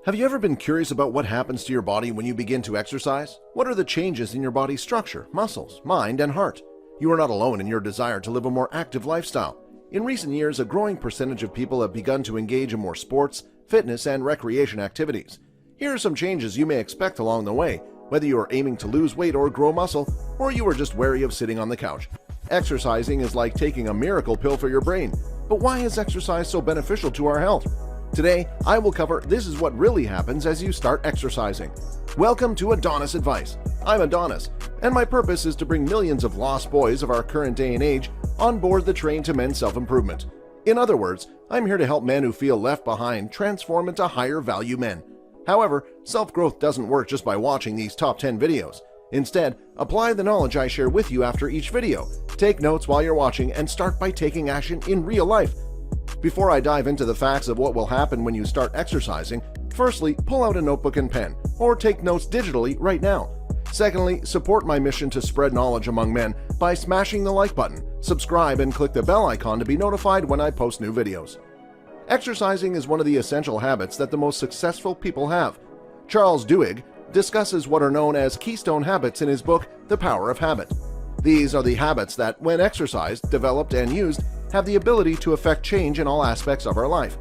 Have you ever been curious about what happens to your body when you begin to exercise? What are the changes in your body's structure, muscles, mind, and heart? You are not alone in your desire to live a more active lifestyle. In recent years, a growing percentage of people have begun to engage in more sports, fitness, and recreation activities. Here are some changes you may expect along the way, whether you are aiming to lose weight or grow muscle, or you are just wary of sitting on the couch. Exercising is like taking a miracle pill for your brain. But why is exercise so beneficial to our health? Today, I will cover this is what really happens as you start exercising. Welcome to Adonisadvice. I'm Adonis, and my purpose is to bring millions of lost boys of our current day and age on board the train to men's self-improvement. In other words, I'm here to help men who feel left behind transform into higher value men. However, self-growth doesn't work just by watching these top 10 videos. Instead, apply the knowledge I share with you after each video. Take notes while you're watching and start by taking action in real life. Before I dive into the facts of what will happen when you start exercising, firstly, pull out a notebook and pen, or take notes digitally right now. Secondly, support my mission to spread knowledge among men by smashing the like button, subscribe, and click the bell icon to be notified when I post new videos. Exercising is one of the essential habits that the most successful people have. Charles Duhigg discusses what are known as Keystone Habits in his book, The Power of Habit. These are the habits that, when exercised, developed, and used, have the ability to affect change in all aspects of our life.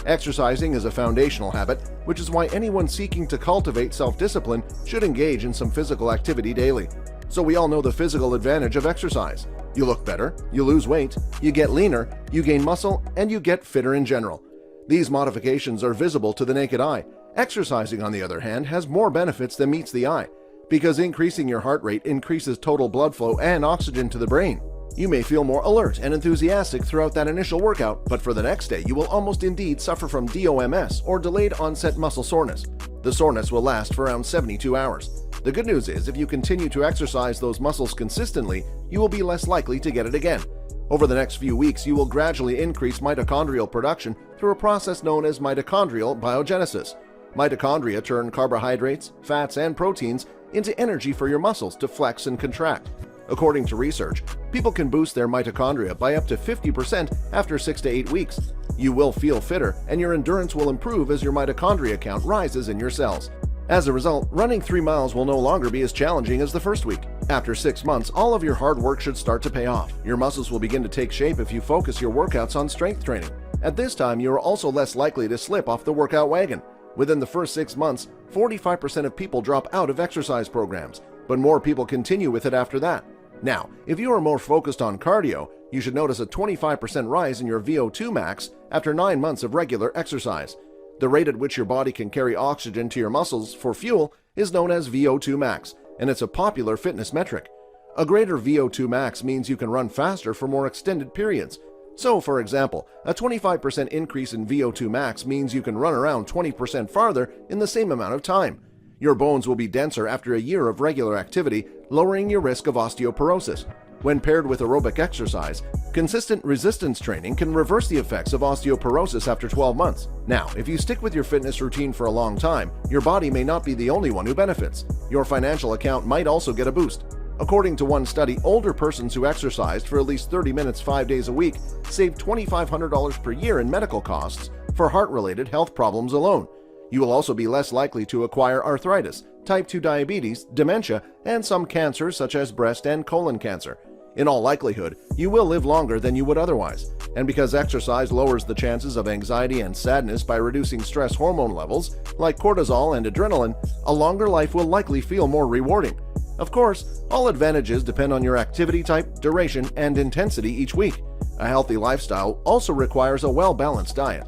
Exercising is a foundational habit, which is why anyone seeking to cultivate self-discipline should engage in some physical activity daily. So we all know the physical advantage of exercise. You look better, you lose weight, you get leaner, you gain muscle, and you get fitter in general. These modifications are visible to the naked eye. Exercising, on the other hand, has more benefits than meets the eye, because increasing your heart rate increases total blood flow and oxygen to the brain. You may feel more alert and enthusiastic throughout that initial workout, but for the next day you will almost indeed suffer from DOMS, or delayed onset muscle soreness. The soreness will last for around 72 hours. The good news is, if you continue to exercise those muscles consistently, you will be less likely to get it again. Over the next few weeks, you will gradually increase mitochondrial production through a process known as mitochondrial biogenesis. Mitochondria turn carbohydrates, fats, and proteins into energy for your muscles to flex and contract. According to research, people can boost their mitochondria by up to 50% after 6 to 8 weeks. You will feel fitter, and your endurance will improve as your mitochondria count rises in your cells. As a result, running 3 miles will no longer be as challenging as the first week. After 6 months, all of your hard work should start to pay off. Your muscles will begin to take shape if you focus your workouts on strength training. At this time, you are also less likely to slip off the workout wagon. Within the first 6 months, 45% of people drop out of exercise programs, but more people continue with it after that. Now, if you are more focused on cardio, you should notice a 25% rise in your VO2 max after 9 months of regular exercise. The rate at which your body can carry oxygen to your muscles for fuel is known as VO2 max, and it's a popular fitness metric. A greater VO2 max means you can run faster for more extended periods. So, for example, a 25% increase in VO2 max means you can run around 20% farther in the same amount of time. Your bones will be denser after a year of regular activity, lowering your risk of osteoporosis. When paired with aerobic exercise, consistent resistance training can reverse the effects of osteoporosis after 12 months. Now, if you stick with your fitness routine for a long time, your body may not be the only one who benefits. Your financial account might also get a boost. According to one study, older persons who exercised for at least 30 minutes 5 days a week saved $2,500 per year in medical costs for heart-related health problems alone. You will also be less likely to acquire arthritis, type 2 diabetes, dementia, and some cancers such as breast and colon cancer. In all likelihood, you will live longer than you would otherwise. And because exercise lowers the chances of anxiety and sadness by reducing stress hormone levels, like cortisol and adrenaline, a longer life will likely feel more rewarding. Of course, all advantages depend on your activity type, duration, and intensity each week. A healthy lifestyle also requires a well-balanced diet.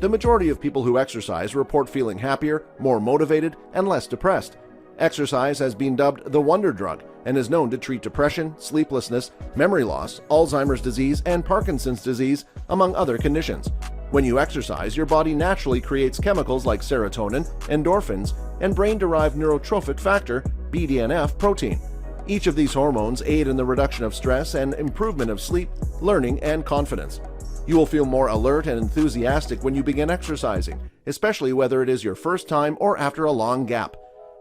The majority of people who exercise report feeling happier, more motivated, and less depressed. Exercise has been dubbed the wonder drug and is known to treat depression, sleeplessness, memory loss, Alzheimer's disease, and Parkinson's disease, among other conditions. When you exercise, your body naturally creates chemicals like serotonin, endorphins, and brain-derived neurotrophic factor, BDNF, protein. Each of these hormones aid in the reduction of stress and improvement of sleep, learning, and confidence. You will feel more alert and enthusiastic when you begin exercising, especially whether it is your first time or after a long gap.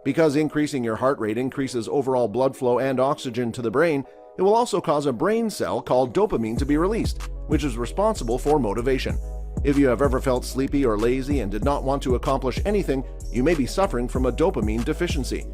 Because increasing your heart rate increases overall blood flow and oxygen to the brain, it will also cause a brain cell called dopamine to be released, which is responsible for motivation. If you have ever felt sleepy or lazy and did not want to accomplish anything, you may be suffering from a dopamine deficiency.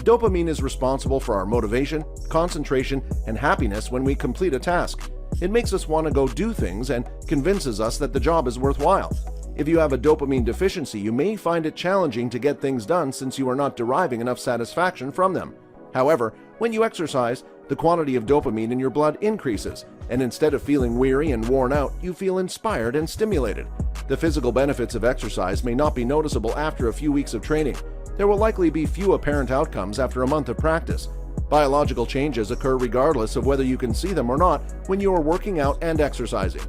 Dopamine is responsible for our motivation, concentration, and happiness when we complete a task. It makes us want to go do things and convinces us that the job is worthwhile. If you have a dopamine deficiency, you may find it challenging to get things done since you are not deriving enough satisfaction from them. However, when you exercise, the quantity of dopamine in your blood increases, and instead of feeling weary and worn out, you feel inspired and stimulated. The physical benefits of exercise may not be noticeable after a few weeks of training. There will likely be few apparent outcomes after a month of practice. Biological changes occur regardless of whether you can see them or not when you are working out and exercising.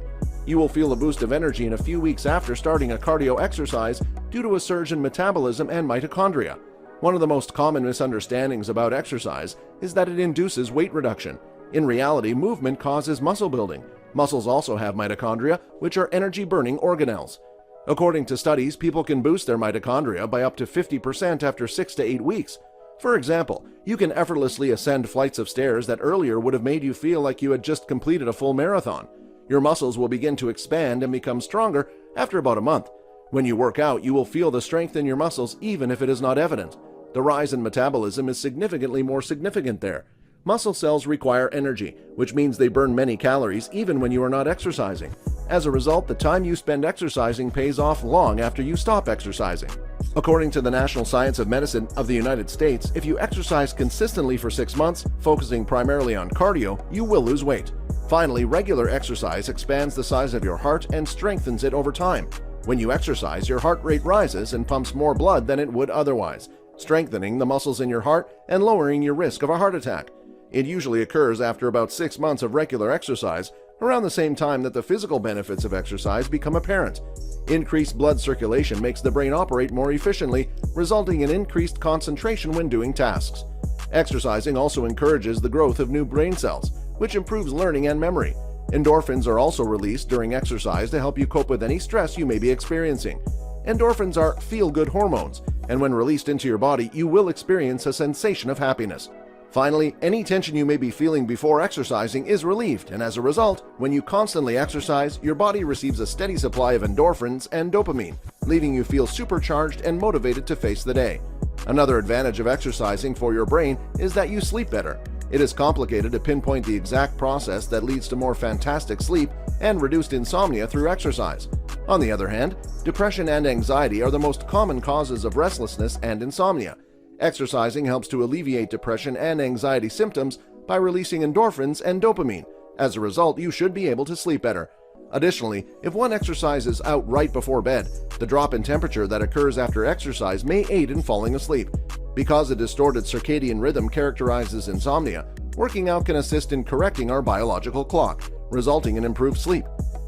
You will feel a boost of energy in a few weeks after starting a cardio exercise due to a surge in metabolism and mitochondria. One of the most common misunderstandings about exercise is that it induces weight reduction. In reality, movement causes muscle building. Muscles also have mitochondria, which are energy-burning organelles. According to studies, people can boost their mitochondria by up to 50% after 6 to 8 weeks. For example, you can effortlessly ascend flights of stairs that earlier would have made you feel like you had just completed a full marathon. Your muscles will begin to expand and become stronger after about a month. When you work out, you will feel the strength in your muscles even if it is not evident. The rise in metabolism is significantly more significant there. Muscle cells require energy, which means they burn many calories even when you are not exercising. As a result, the time you spend exercising pays off long after you stop exercising. According to the National Science of Medicine of the United States, if you exercise consistently for 6 months, focusing primarily on cardio, you will lose weight. Finally, regular exercise expands the size of your heart and strengthens it over time. When you exercise, your heart rate rises and pumps more blood than it would otherwise, strengthening the muscles in your heart and lowering your risk of a heart attack. It usually occurs after about 6 months of regular exercise, around the same time that the physical benefits of exercise become apparent. Increased blood circulation makes the brain operate more efficiently, resulting in increased concentration when doing tasks. Exercising also encourages the growth of new brain cells, which improves learning and memory. Endorphins are also released during exercise to help you cope with any stress you may be experiencing. Endorphins are feel-good hormones, and when released into your body, you will experience a sensation of happiness. Finally, any tension you may be feeling before exercising is relieved, and as a result, when you constantly exercise, your body receives a steady supply of endorphins and dopamine, leaving you feel supercharged and motivated to face the day. Another advantage of exercising for your brain is that you sleep better. It is complicated to pinpoint the exact process that leads to more fantastic sleep and reduced insomnia through exercise. On the other hand, depression and anxiety are the most common causes of restlessness and insomnia. Exercising helps to alleviate depression and anxiety symptoms by releasing endorphins and dopamine. As a result, you should be able to sleep better. Additionally, if one exercises out right before bed, the drop in temperature that occurs after exercise may aid in falling asleep. Because a distorted circadian rhythm characterizes insomnia, working out can assist in correcting our biological clock, resulting in improved sleep.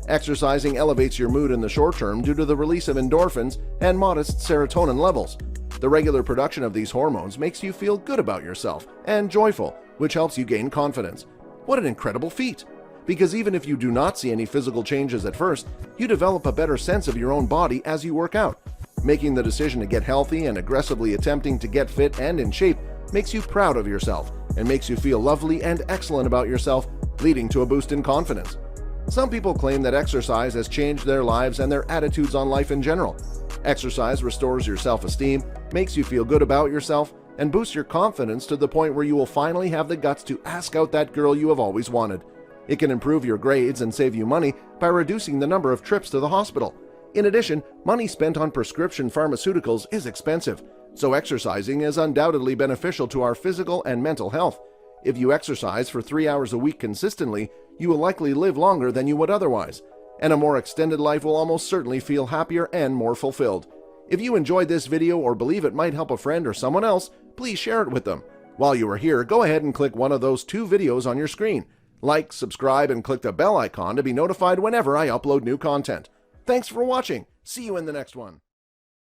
Exercising elevates your mood in the short term due to the release of endorphins and modest serotonin levels. The regular production of these hormones makes you feel good about yourself and joyful, which helps you gain confidence. What an incredible feat! Because even if you do not see any physical changes at first, you develop a better sense of your own body as you work out. Making the decision to get healthy and aggressively attempting to get fit and in shape makes you proud of yourself and makes you feel lovely and excellent about yourself, leading to a boost in confidence. Some people claim that exercise has changed their lives and their attitudes on life in general. Exercise restores your self-esteem, makes you feel good about yourself, and boosts your confidence to the point where you will finally have the guts to ask out that girl you have always wanted. It can improve your grades and save you money by reducing the number of trips to the hospital. In addition, money spent on prescription pharmaceuticals is expensive, so exercising is undoubtedly beneficial to our physical and mental health. If you exercise for 3 hours a week consistently, you will likely live longer than you would otherwise, and a more extended life will almost certainly feel happier and more fulfilled. If you enjoyed this video or believe it might help a friend or someone else, please share it with them. While you are here, go ahead and click one of those 2 videos on your screen. Like, subscribe, and click the bell icon to be notified whenever I upload new content. Thanks for watching. See you in the next one.